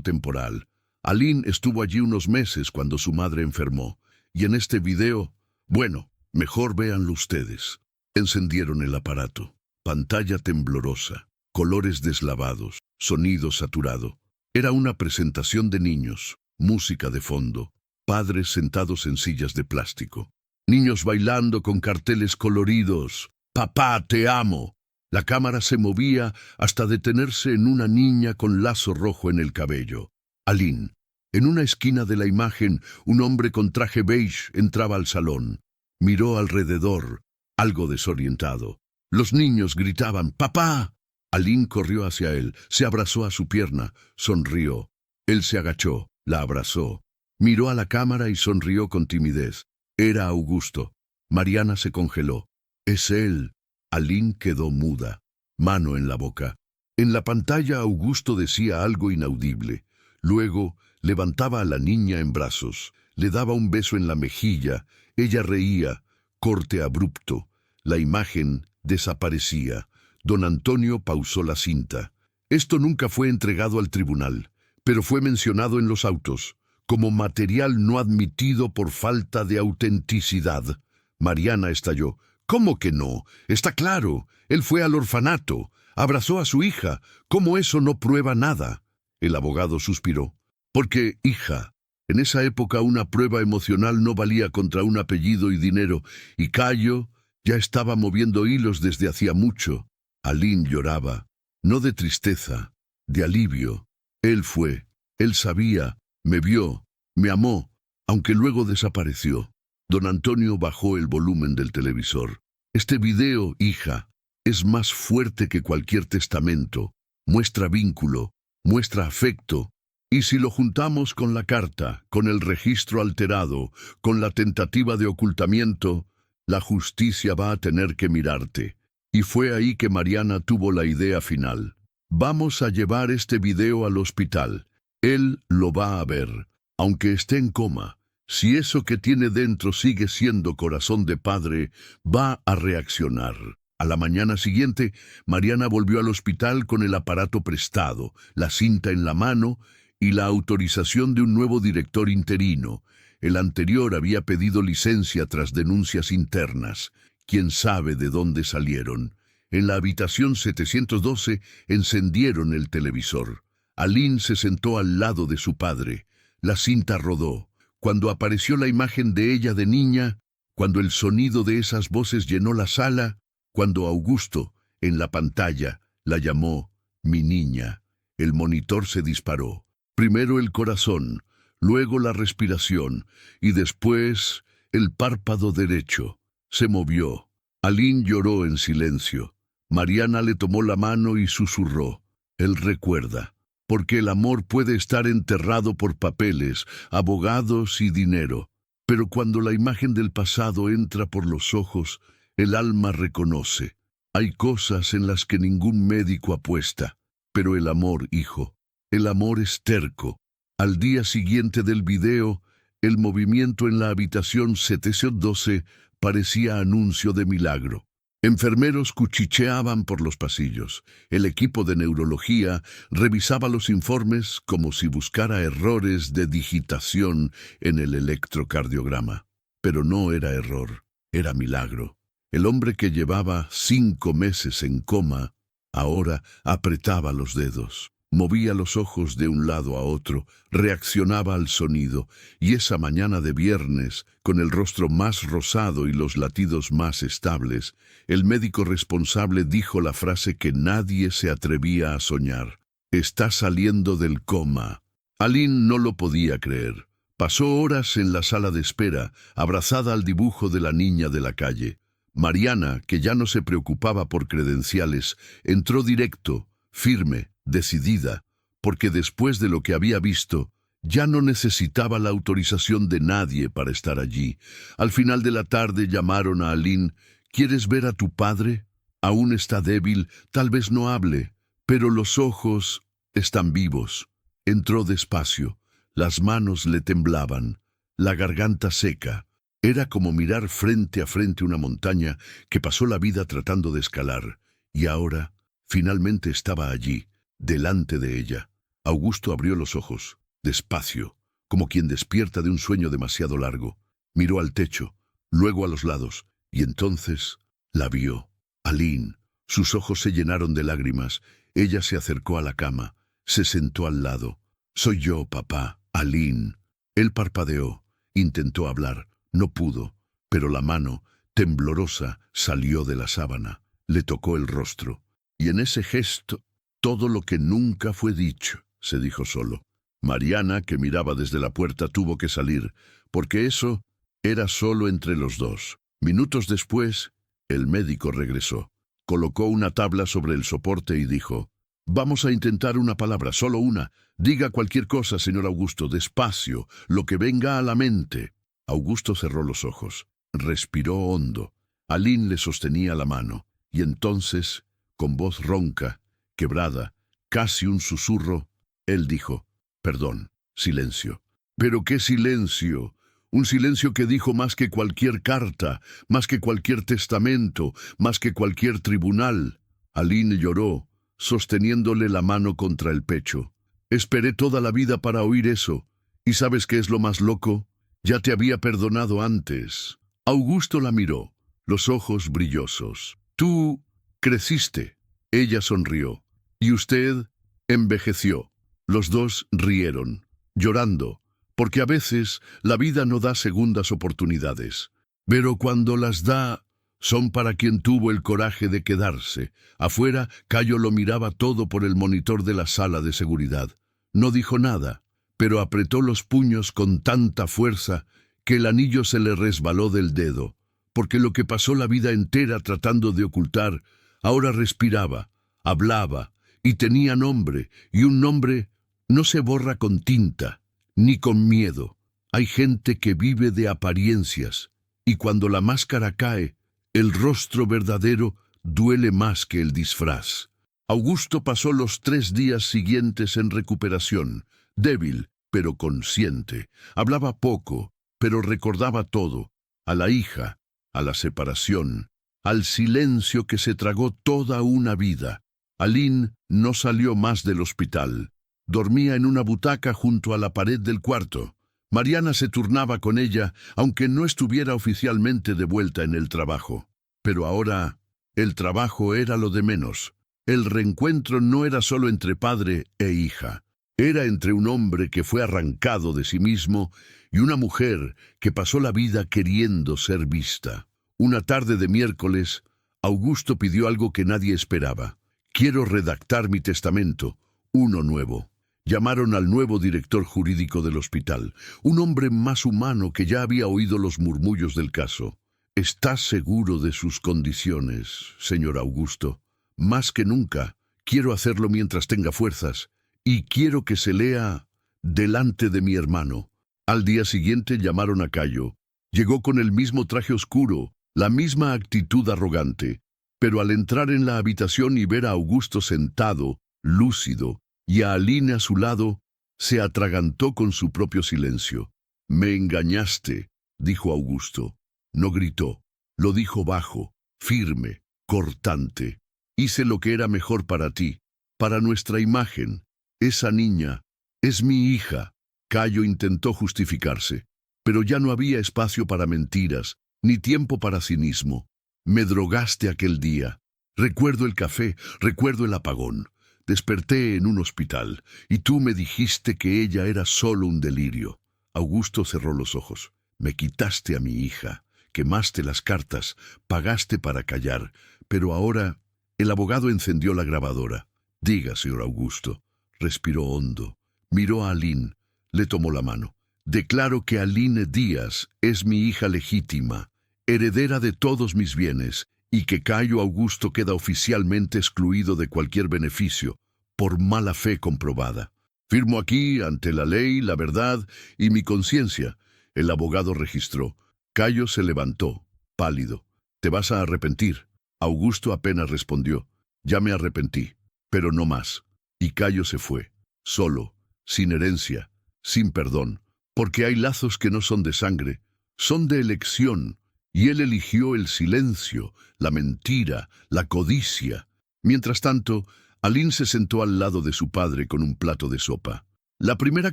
temporal. Aline estuvo allí unos meses cuando su madre enfermó. Y en este video, bueno, mejor véanlo ustedes. Encendieron el aparato. Pantalla temblorosa, colores deslavados, sonido saturado. Era una presentación de niños, música de fondo, padres sentados en sillas de plástico. Niños bailando con carteles coloridos. ¡Papá, te amo! La cámara se movía hasta detenerse en una niña con lazo rojo en el cabello. Aline. En una esquina de la imagen, un hombre con traje beige entraba al salón. Miró alrededor, algo desorientado. Los niños gritaban, ¡Papá! Aline corrió hacia él, se abrazó a su pierna, sonrió. Él se agachó, la abrazó. Miró a la cámara y sonrió con timidez. Era Augusto. Mariana se congeló. Es él. Aline quedó muda, mano en la boca. En la pantalla Augusto decía algo inaudible. Luego levantaba a la niña en brazos, le daba un beso en la mejilla, ella reía, corte abrupto. La imagen desaparecía. Don Antonio pausó la cinta. Esto nunca fue entregado al tribunal, pero fue mencionado en los autos, como material no admitido por falta de autenticidad. Mariana estalló. ¿Cómo que no? Está claro. Él fue al orfanato, abrazó a su hija. ¿Cómo eso no prueba nada? El abogado suspiró. Porque, hija, en esa época una prueba emocional no valía contra un apellido y dinero, y Cayo ya estaba moviendo hilos desde hacía mucho. Aline lloraba, no de tristeza, de alivio. Él fue, él sabía, me vio, me amó, aunque luego desapareció. Don Antonio bajó el volumen del televisor. Este video, hija, es más fuerte que cualquier testamento. Muestra vínculo, muestra afecto. Y si lo juntamos con la carta, con el registro alterado, con la tentativa de ocultamiento, la justicia va a tener que mirarte. Y fue ahí que Mariana tuvo la idea final. Vamos a llevar este video al hospital. Él lo va a ver, aunque esté en coma. Si eso que tiene dentro sigue siendo corazón de padre, va a reaccionar. A la mañana siguiente, Mariana volvió al hospital con el aparato prestado, la cinta en la mano y la autorización de un nuevo director interino. El anterior había pedido licencia tras denuncias internas. ¿Quién sabe de dónde salieron? En la habitación 712 encendieron el televisor. Aline se sentó al lado de su padre. La cinta rodó. Cuando apareció la imagen de ella de niña, cuando el sonido de esas voces llenó la sala, cuando Augusto, en la pantalla, la llamó mi niña, el monitor se disparó. Primero el corazón, luego la respiración y después el párpado derecho. Se movió. Aline lloró en silencio. Mariana le tomó la mano y susurró. Él recuerda, porque el amor puede estar enterrado por papeles, abogados y dinero. Pero cuando la imagen del pasado entra por los ojos, el alma reconoce. Hay cosas en las que ningún médico apuesta. Pero el amor, hijo, el amor es terco. Al día siguiente del video, el movimiento en la habitación 712 parecía anuncio de milagro. Enfermeros cuchicheaban por los pasillos. El equipo de neurología revisaba los informes como si buscara errores de digitación en el electrocardiograma. Pero no era error, era milagro. El hombre que llevaba 5 meses en coma, ahora apretaba los dedos. Movía los ojos de un lado a otro, reaccionaba al sonido, y esa mañana de viernes, con el rostro más rosado y los latidos más estables, el médico responsable dijo la frase que nadie se atrevía a soñar. «Está saliendo del coma». Aline no lo podía creer. Pasó horas en la sala de espera, abrazada al dibujo de la niña de la calle. Mariana, que ya no se preocupaba por credenciales, entró directo, firme, decidida, porque después de lo que había visto, ya no necesitaba la autorización de nadie para estar allí. Al final de la tarde llamaron a Aline. «¿Quieres ver a tu padre? Aún está débil, tal vez no hable, pero los ojos están vivos». Entró despacio, las manos le temblaban, la garganta seca. Era como mirar frente a frente una montaña que pasó la vida tratando de escalar, y ahora finalmente estaba allí, delante de ella. Augusto abrió los ojos, despacio, como quien despierta de un sueño demasiado largo. Miró al techo, luego a los lados, y entonces la vio. Aline. Sus ojos se llenaron de lágrimas. Ella se acercó a la cama, se sentó al lado. «Soy yo, papá, Aline». Él parpadeó, intentó hablar, no pudo, pero la mano, temblorosa, salió de la sábana, le tocó el rostro. Y en ese gesto, todo lo que nunca fue dicho, se dijo solo. Mariana, que miraba desde la puerta, tuvo que salir, porque eso era solo entre los dos. Minutos después, el médico regresó. Colocó una tabla sobre el soporte y dijo: «Vamos a intentar una palabra, solo una. Diga cualquier cosa, señor Augusto, despacio, lo que venga a la mente». Augusto cerró los ojos, respiró hondo. Aline le sostenía la mano, y entonces, con voz ronca, quebrada, casi un susurro, él dijo: «Perdón». Silencio. «¿Pero qué silencio?» Un silencio que dijo más que cualquier carta, más que cualquier testamento, más que cualquier tribunal. Aline lloró, sosteniéndole la mano contra el pecho. «Esperé toda la vida para oír eso. ¿Y sabes qué es lo más loco? Ya te había perdonado antes». Augusto la miró, los ojos brillosos. «Tú creciste». Ella sonrió. «Y usted envejeció». Los dos rieron, llorando, porque a veces la vida no da segundas oportunidades. Pero cuando las da, son para quien tuvo el coraje de quedarse. Afuera, Cayo lo miraba todo por el monitor de la sala de seguridad. No dijo nada, pero apretó los puños con tanta fuerza que el anillo se le resbaló del dedo, porque lo que pasó la vida entera tratando de ocultar, ahora respiraba, hablaba, y tenía nombre, y un nombre no se borra con tinta, ni con miedo. Hay gente que vive de apariencias, y cuando la máscara cae, el rostro verdadero duele más que el disfraz. Augusto pasó los 3 días siguientes en recuperación, débil, pero consciente. Hablaba poco, pero recordaba todo: a la hija, a la separación, al silencio que se tragó toda una vida. Aline no salió más del hospital. Dormía en una butaca junto a la pared del cuarto. Mariana se turnaba con ella, aunque no estuviera oficialmente de vuelta en el trabajo. Pero ahora, el trabajo era lo de menos. El reencuentro no era solo entre padre e hija. Era entre un hombre que fue arrancado de sí mismo y una mujer que pasó la vida queriendo ser vista. Una tarde de miércoles, Augusto pidió algo que nadie esperaba. Quiero redactar mi testamento, uno nuevo. Llamaron al nuevo director jurídico del hospital, un hombre más humano que ya había oído los murmullos del caso. ¿Estás seguro de sus condiciones, señor Augusto? Más que nunca, quiero hacerlo mientras tenga fuerzas, y quiero que se lea delante de mi hermano. Al día siguiente llamaron a Cayo. Llegó con el mismo traje oscuro, la misma actitud arrogante, pero al entrar en la habitación y ver a Augusto sentado, lúcido, y a Aline a su lado, se atragantó con su propio silencio. «Me engañaste», dijo Augusto. No gritó, lo dijo bajo, firme, cortante. «Hice lo que era mejor para ti, para nuestra imagen. Esa niña es mi hija». Cayo intentó justificarse, pero ya no había espacio para mentiras, ni tiempo para cinismo. «Me drogaste aquel día. Recuerdo el café, recuerdo el apagón. Desperté en un hospital, y tú me dijiste que ella era solo un delirio». Augusto cerró los ojos. «Me quitaste a mi hija, quemaste las cartas, pagaste para callar, pero ahora...» El abogado encendió la grabadora. «Diga, señor Augusto». Respiró hondo. Miró a Aline. Le tomó la mano. «Declaro que Aline Díaz es mi hija legítima, heredera de todos mis bienes, y que Cayo Augusto queda oficialmente excluido de cualquier beneficio, por mala fe comprobada. Firmo aquí, ante la ley, la verdad y mi conciencia». El abogado registró. Cayo se levantó, pálido. «Te vas a arrepentir». Augusto apenas respondió. «Ya me arrepentí, pero no más». Y Cayo se fue, solo, sin herencia, sin perdón, porque hay lazos que no son de sangre, son de elección, y él eligió el silencio, la mentira, la codicia. Mientras tanto, Aline se sentó al lado de su padre con un plato de sopa. «La primera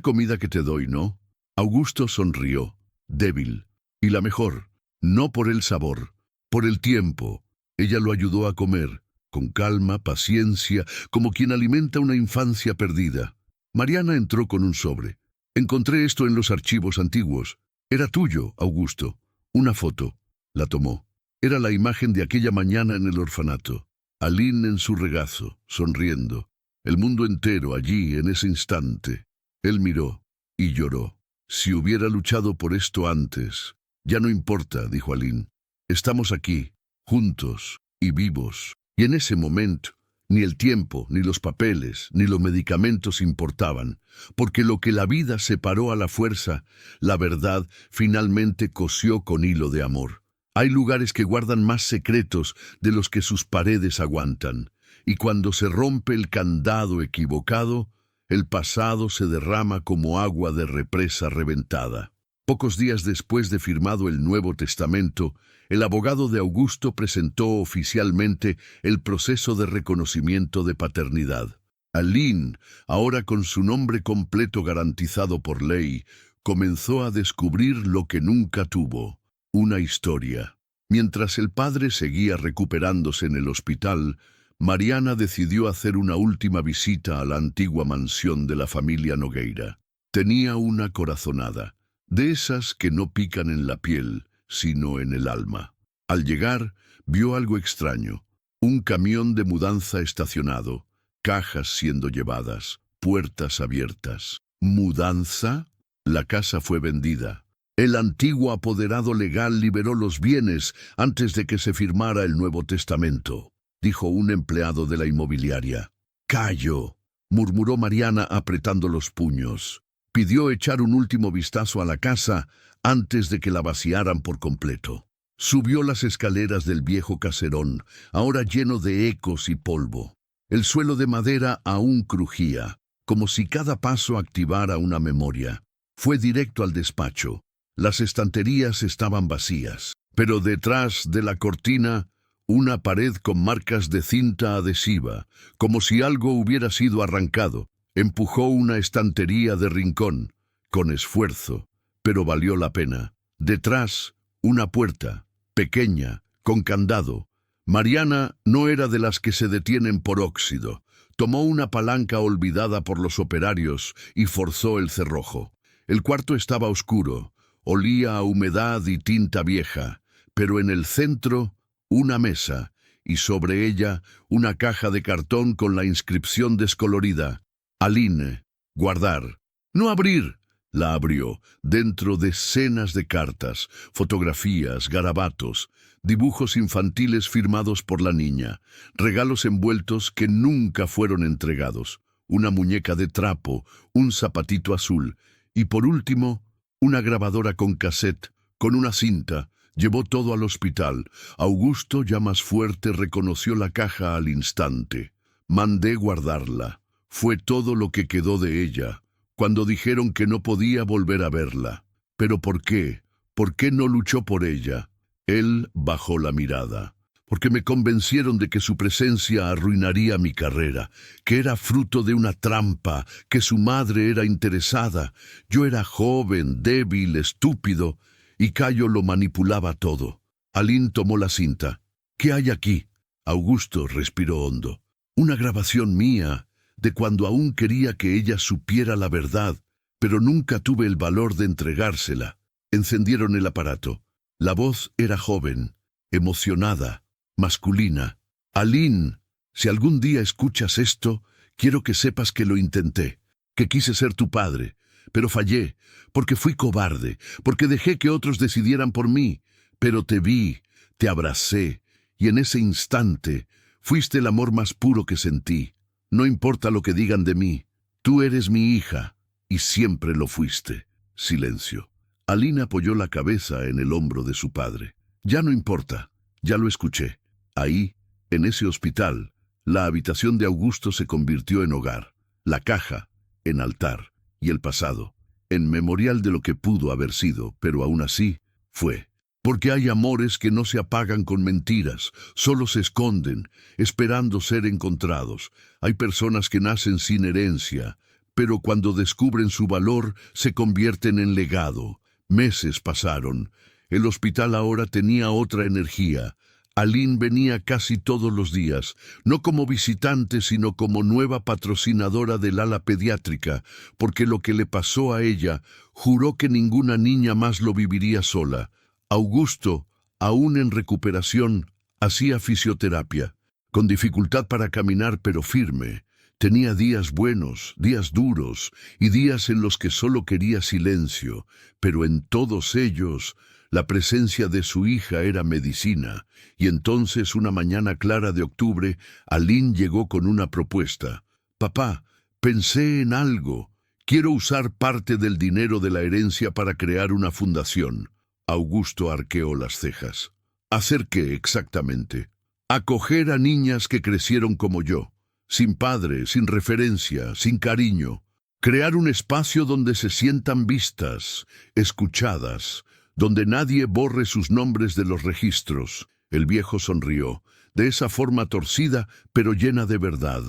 comida que te doy, ¿no?». Augusto sonrió, débil. «Y la mejor, no por el sabor, por el tiempo». Ella lo ayudó a comer, con calma, paciencia, como quien alimenta una infancia perdida. Mariana entró con un sobre. «Encontré esto en los archivos antiguos. Era tuyo, Augusto». Una foto. La tomó. Era la imagen de aquella mañana en el orfanato. Aline en su regazo, sonriendo. El mundo entero allí, en ese instante. Él miró y lloró. «Si hubiera luchado por esto antes». «Ya no importa», dijo Aline. «Estamos aquí, juntos y vivos». Y en ese momento, ni el tiempo, ni los papeles, ni los medicamentos importaban, porque lo que la vida separó a la fuerza, la verdad finalmente cosió con hilo de amor. Hay lugares que guardan más secretos de los que sus paredes aguantan, y cuando se rompe el candado equivocado, el pasado se derrama como agua de represa reventada. Pocos días después de firmado el Nuevo Testamento, el abogado de Augusto presentó oficialmente el proceso de reconocimiento de paternidad. Aline, ahora con su nombre completo garantizado por ley, comenzó a descubrir lo que nunca tuvo, una historia. Mientras el padre seguía recuperándose en el hospital, Mariana decidió hacer una última visita a la antigua mansión de la familia Nogueira. Tenía una corazonada, de esas que no pican en la piel, sino en el alma. Al llegar, vio algo extraño. Un camión de mudanza estacionado, cajas siendo llevadas, puertas abiertas. ¿Mudanza? La casa fue vendida. El antiguo apoderado legal liberó los bienes antes de que se firmara el Nuevo Testamento, dijo un empleado de la inmobiliaria. «Cayo», murmuró Mariana apretando los puños. Pidió echar un último vistazo a la casa antes de que la vaciaran por completo. Subió las escaleras del viejo caserón, ahora lleno de ecos y polvo. El suelo de madera aún crujía, como si cada paso activara una memoria. Fue directo al despacho. Las estanterías estaban vacías, pero detrás de la cortina, una pared con marcas de cinta adhesiva, como si algo hubiera sido arrancado. Empujó una estantería de rincón. Con esfuerzo, pero valió la pena. Detrás, una puerta, pequeña, con candado. Mariana no era de las que se detienen por óxido. Tomó una palanca olvidada por los operarios y forzó el cerrojo. El cuarto estaba oscuro, olía a humedad y tinta vieja, pero en el centro, una mesa, y sobre ella una caja de cartón con la inscripción descolorida: Aline, guardar. No abrir. La abrió. Dentro decenas de cartas, fotografías, garabatos, dibujos infantiles firmados por la niña, regalos envueltos que nunca fueron entregados, una muñeca de trapo, un zapatito azul y, por último, una grabadora con cassette, con una cinta. Llevó todo al hospital. Augusto, ya más fuerte, reconoció la caja al instante. Mandé guardarla. Fue todo lo que quedó de ella, cuando dijeron que no podía volver a verla. ¿Pero por qué? ¿Por qué no luchó por ella? Él bajó la mirada. Porque me convencieron de que su presencia arruinaría mi carrera, que era fruto de una trampa, que su madre era interesada. Yo era joven, débil, estúpido, y Cayo lo manipulaba todo. Aline tomó la cinta. ¿Qué hay aquí? Augusto respiró hondo. Una grabación mía, de cuando aún quería que ella supiera la verdad, pero nunca tuve el valor de entregársela. Encendieron el aparato. La voz era joven, emocionada, masculina. Aline, si algún día escuchas esto, quiero que sepas que lo intenté, que quise ser tu padre, pero fallé, porque fui cobarde, porque dejé que otros decidieran por mí. Pero te vi, te abracé, y en ese instante fuiste el amor más puro que sentí. No importa lo que digan de mí, tú eres mi hija, y siempre lo fuiste. Silencio. Aline apoyó la cabeza en el hombro de su padre. Ya no importa, ya lo escuché. Ahí, en ese hospital, la habitación de Augusto se convirtió en hogar, la caja en altar, y el pasado en memorial de lo que pudo haber sido, pero aún así fue. Porque hay amores que no se apagan con mentiras, solo se esconden, esperando ser encontrados. Hay personas que nacen sin herencia, pero cuando descubren su valor, se convierten en legado. Meses pasaron. El hospital ahora tenía otra energía. Aline venía casi todos los días, no como visitante, sino como nueva patrocinadora del ala pediátrica, porque lo que le pasó a ella, juró que ninguna niña más lo viviría sola. Augusto, aún en recuperación, hacía fisioterapia, con dificultad para caminar pero firme. Tenía días buenos, días duros, y días en los que solo quería silencio, pero en todos ellos la presencia de su hija era medicina. Y entonces, una mañana clara de octubre, Aline llegó con una propuesta. «Papá, pensé en algo. Quiero usar parte del dinero de la herencia para crear una fundación». Augusto arqueó las cejas. ¿Hacer qué exactamente? Acoger a niñas que crecieron como yo, sin padre, sin referencia, sin cariño. Crear un espacio donde se sientan vistas, escuchadas, donde nadie borre sus nombres de los registros. El viejo sonrió, de esa forma torcida, pero llena de verdad.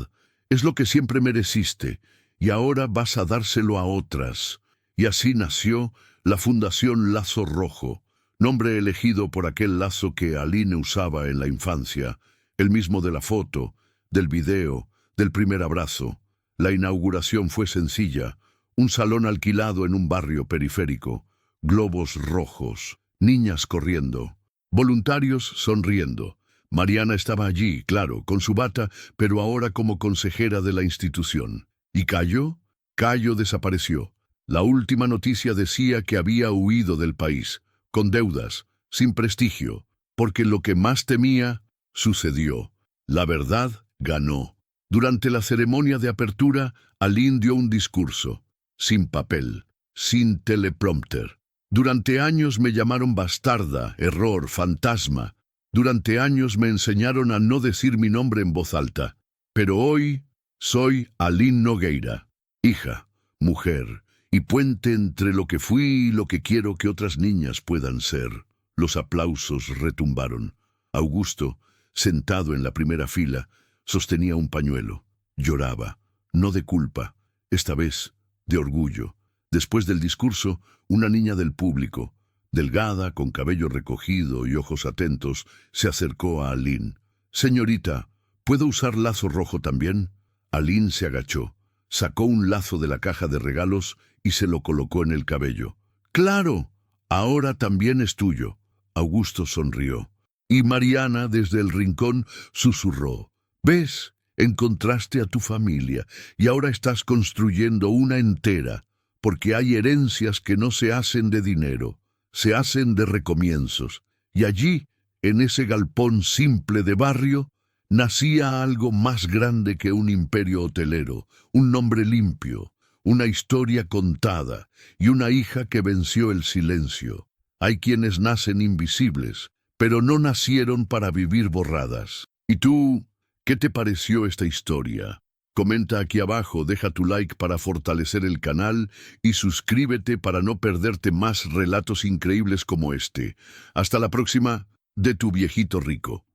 Es lo que siempre mereciste, y ahora vas a dárselo a otras. Y así nació la Fundación Lazo Rojo, nombre elegido por aquel lazo que Aline usaba en la infancia, el mismo de la foto, del video, del primer abrazo. La inauguración fue sencilla, un salón alquilado en un barrio periférico, globos rojos, niñas corriendo, voluntarios sonriendo. Mariana estaba allí, claro, con su bata, pero ahora como consejera de la institución. ¿Y Cayo? Cayo desapareció. La última noticia decía que había huido del país, con deudas, sin prestigio, porque lo que más temía sucedió. La verdad ganó. Durante la ceremonia de apertura, Aline dio un discurso, sin papel, sin teleprompter. Durante años me llamaron bastarda, error, fantasma. Durante años me enseñaron a no decir mi nombre en voz alta. Pero hoy soy Aline Nogueira, hija, mujer, y puente entre lo que fui y lo que quiero que otras niñas puedan ser. Los aplausos retumbaron. Augusto, sentado en la primera fila, sostenía un pañuelo. Lloraba, no de culpa, esta vez de orgullo. Después del discurso, una niña del público, delgada, con cabello recogido y ojos atentos, se acercó a Aline. «Señorita, ¿puedo usar lazo rojo también?» Aline se agachó, sacó un lazo de la caja de regalos y se lo colocó en el cabello. «¡Claro! Ahora también es tuyo». Augusto sonrió. Y Mariana, desde el rincón, susurró. «¿Ves? Encontraste a tu familia y ahora estás construyendo una entera, porque hay herencias que no se hacen de dinero, se hacen de recomienzos. Y allí, en ese galpón simple de barrio, nacía algo más grande que un imperio hotelero, un nombre limpio, una historia contada y una hija que venció el silencio. Hay quienes nacen invisibles, pero no nacieron para vivir borradas. ¿Y tú, qué te pareció esta historia? Comenta aquí abajo, deja tu like para fortalecer el canal y suscríbete para no perderte más relatos increíbles como este. Hasta la próxima, de tu viejito rico.